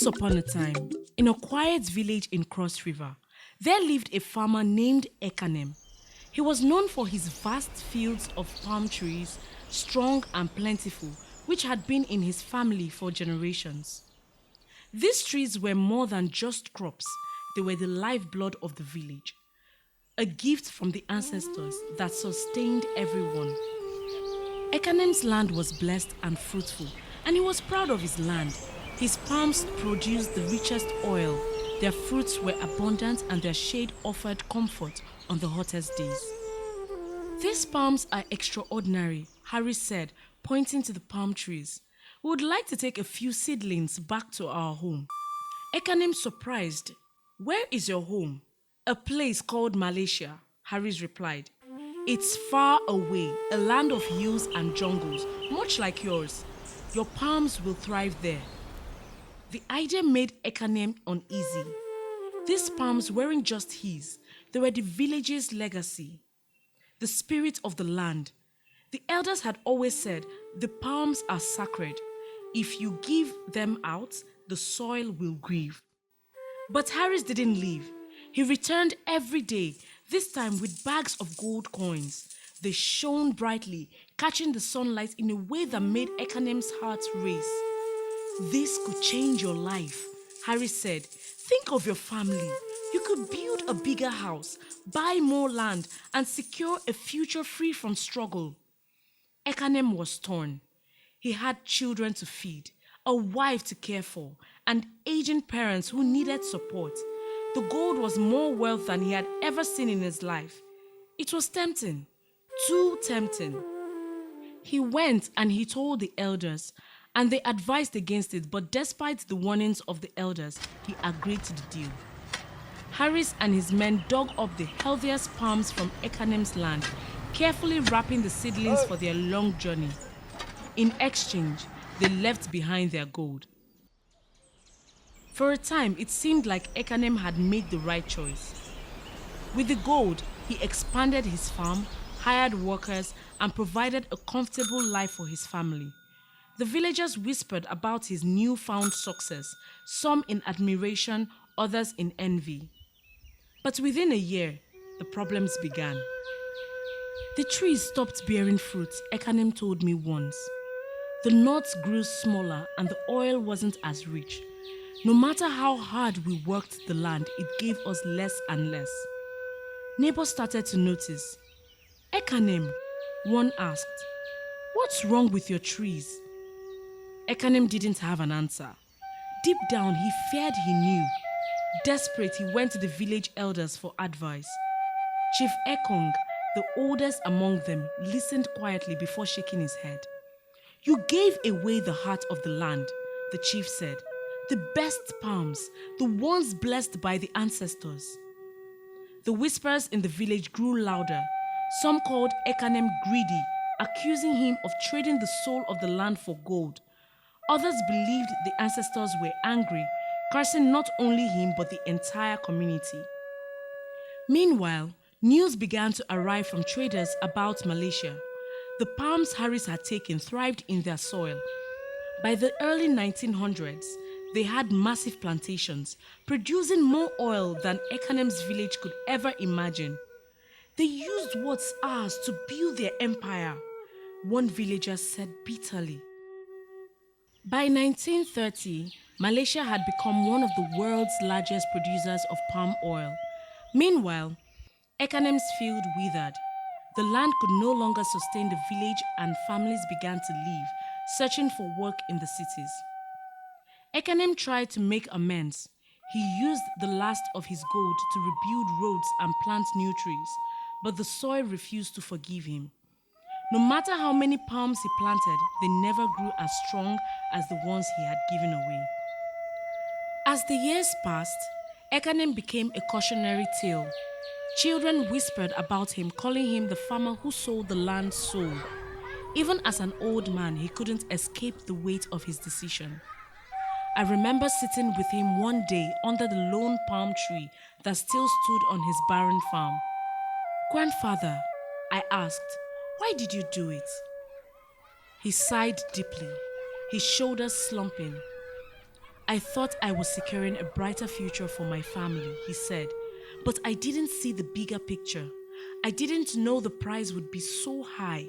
Once upon a time, in a quiet village in Cross River, there lived a farmer named Ekanem. He was known for his vast fields of palm trees, strong and plentiful, which had been in his family for generations. These trees were more than just crops, they were the lifeblood of the village, a gift from the ancestors that sustained everyone. Ekanem's land was blessed and fruitful, and he was proud of his land. His palms produced the richest oil, their fruits were abundant, and their shade offered comfort on the hottest days. These palms are extraordinary, Harry said, pointing to the palm trees. We would like to take a few seedlings back to our home. Ekanem surprised. Where is your home? A place called Malaysia, Harris replied. It's far away, a land of hills and jungles, much like yours. Your palms will thrive there. The idea made Ekanem uneasy. These palms weren't just his, they were the village's legacy, the spirit of the land. The elders had always said the palms are sacred. If you give them out, the soil will grieve. But Harris didn't leave. He returned every day, this time with bags of gold coins. They shone brightly, catching the sunlight in a way that made Ekanem's heart race. This could change your life, Harris said. Think of your family. You could build a bigger house, buy more land, and secure a future free from struggle. Ekanem was torn. He had children to feed, a wife to care for, and aging parents who needed support. The gold was more wealth than he had ever seen in his life. It was tempting, too tempting. He went and he told the elders, and they advised against it, but despite the warnings of the elders, he agreed to the deal. Harris and his men dug up the healthiest palms from Ekanem's land, carefully wrapping the seedlings for their long journey. In exchange, they left behind their gold. For a time, it seemed like Ekanem had made the right choice. With the gold, he expanded his farm, hired workers, and provided a comfortable life for his family. The villagers whispered about his newfound success, some in admiration, others in envy. But within a year, the problems began. The trees stopped bearing fruit, Ekanem told me once. The nuts grew smaller and the oil wasn't as rich. No matter how hard we worked the land, it gave us less and less. Neighbors started to notice. Ekanem, one asked, what's wrong with your trees? Ekanem didn't have an answer. Deep down, he feared he knew. Desperate, he went to the village elders for advice. Chief Ekong, the oldest among them, listened quietly before shaking his head. You gave away the heart of the land, the chief said. The best palms, the ones blessed by the ancestors. The whispers in the village grew louder. Some called Ekanem greedy, accusing him of trading the soul of the land for gold. Others believed the ancestors were angry, cursing not only him but the entire community. Meanwhile, news began to arrive from traders about Malaysia. The palms Harris had taken thrived in their soil. By the early 1900s, they had massive plantations, producing more oil than Ekanem's village could ever imagine. They used what's ours to build their empire, one villager said bitterly. By 1930, Malaysia had become one of the world's largest producers of palm oil. Meanwhile, Ekanem's field withered. The land could no longer sustain the village and families began to leave, searching for work in the cities. Ekanem tried to make amends. He used the last of his gold to rebuild roads and plant new trees, but the soil refused to forgive him. No matter how many palms he planted, they never grew as strong as the ones he had given away. As the years passed, Ekanem became a cautionary tale. Children whispered about him, calling him the farmer who sold the land's soul. Even as an old man, he couldn't escape the weight of his decision. I remember sitting with him one day under the lone palm tree that still stood on his barren farm. Grandfather, I asked, why did you do it? He sighed deeply, his shoulders slumping. I thought I was securing a brighter future for my family, he said, but I didn't see the bigger picture. I didn't know the price would be so high.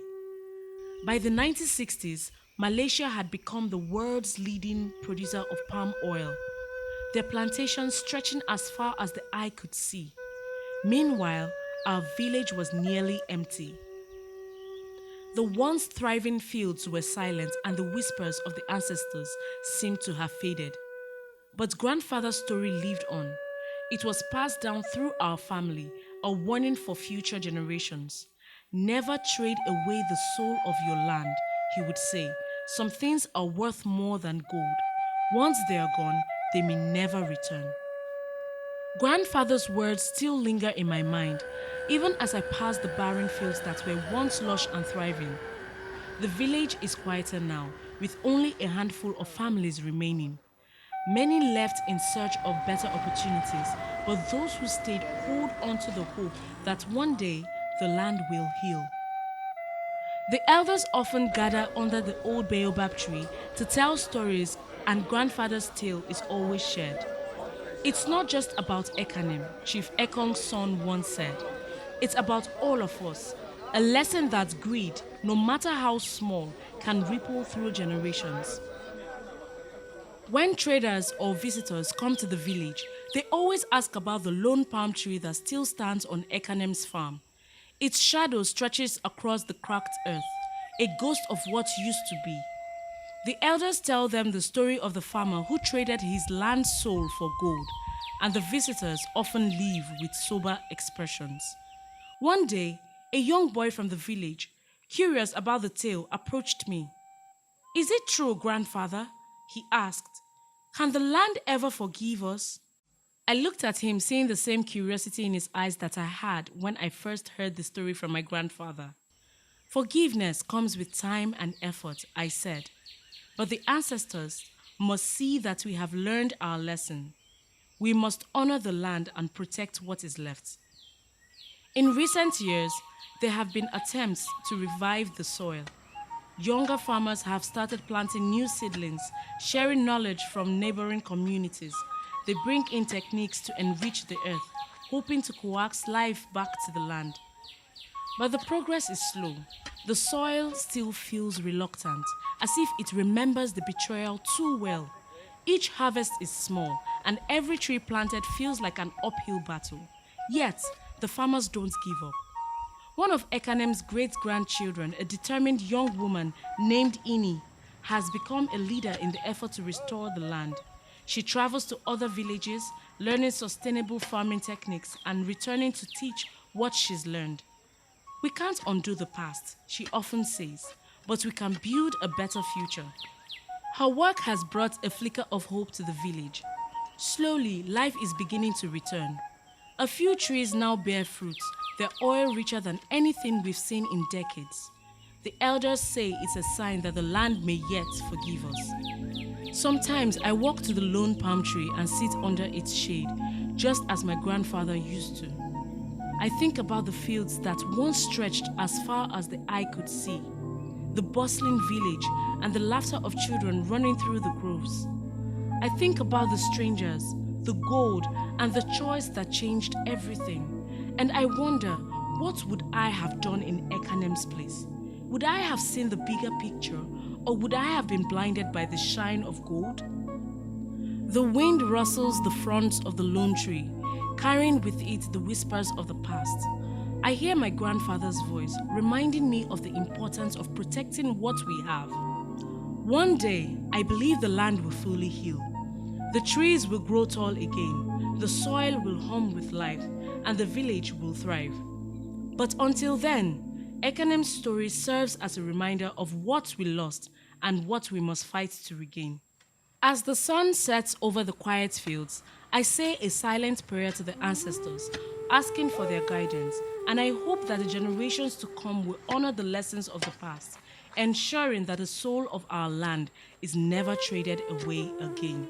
By the 1960s, Malaysia had become the world's leading producer of palm oil, their plantations stretching as far as the eye could see. Meanwhile, our village was nearly empty. The once thriving fields were silent and the whispers of the ancestors seemed to have faded. But grandfather's story lived on. It was passed down through our family, a warning for future generations. Never trade away the soul of your land, he would say. Some things are worth more than gold. Once they are gone, they may never return. Grandfather's words still linger in my mind, even as I pass the barren fields that were once lush and thriving. The village is quieter now, with only a handful of families remaining. Many left in search of better opportunities, but those who stayed hold on to the hope that one day the land will heal. The elders often gather under the old baobab tree to tell stories, and grandfather's tale is always shared. It's not just about Ekanem, Chief Ekong's son once said. It's about all of us. A lesson that greed, no matter how small, can ripple through generations. When traders or visitors come to the village, they always ask about the lone palm tree that still stands on Ekanem's farm. Its shadow stretches across the cracked earth, a ghost of what used to be. The elders tell them the story of the farmer who traded his land's soul for gold, and the visitors often leave with sober expressions. One day, a young boy from the village, curious about the tale, approached me. "Is it true, grandfather?" he asked. "Can the land ever forgive us?" I looked at him, seeing the same curiosity in his eyes that I had when I first heard the story from my grandfather. "Forgiveness comes with time and effort," I said. "But the ancestors must see that we have learned our lesson. We must honor the land and protect what is left." In recent years, there have been attempts to revive the soil. Younger farmers have started planting new seedlings, sharing knowledge from neighboring communities. They bring in techniques to enrich the earth, hoping to coax life back to the land. But the progress is slow. The soil still feels reluctant, as if it remembers the betrayal too well. Each harvest is small, and every tree planted feels like an uphill battle. Yet, the farmers don't give up. One of Ekanem's great-grandchildren, a determined young woman named Ini, has become a leader in the effort to restore the land. She travels to other villages, learning sustainable farming techniques and returning to teach what she's learned. "We can't undo the past," she often says, "but we can build a better future." Her work has brought a flicker of hope to the village. Slowly, life is beginning to return. A few trees now bear fruit, their oil richer than anything we've seen in decades. The elders say it's a sign that the land may yet forgive us. Sometimes I walk to the lone palm tree and sit under its shade, just as my grandfather used to. I think about the fields that once stretched as far as the eye could see, the bustling village and the laughter of children running through the groves. I think about the strangers, the gold, and the choice that changed everything. And I wonder, what would I have done in Ekanem's place? Would I have seen the bigger picture, or would I have been blinded by the shine of gold? The wind rustles the fronds of the lone tree, carrying with it the whispers of the past. I hear my grandfather's voice, reminding me of the importance of protecting what we have. One day, I believe the land will fully heal. The trees will grow tall again, the soil will hum with life, and the village will thrive. But until then, Ekanem's story serves as a reminder of what we lost and what we must fight to regain. As the sun sets over the quiet fields, I say a silent prayer to the ancestors, asking for their guidance, and I hope that the generations to come will honor the lessons of the past, ensuring that the soul of our land is never traded away again.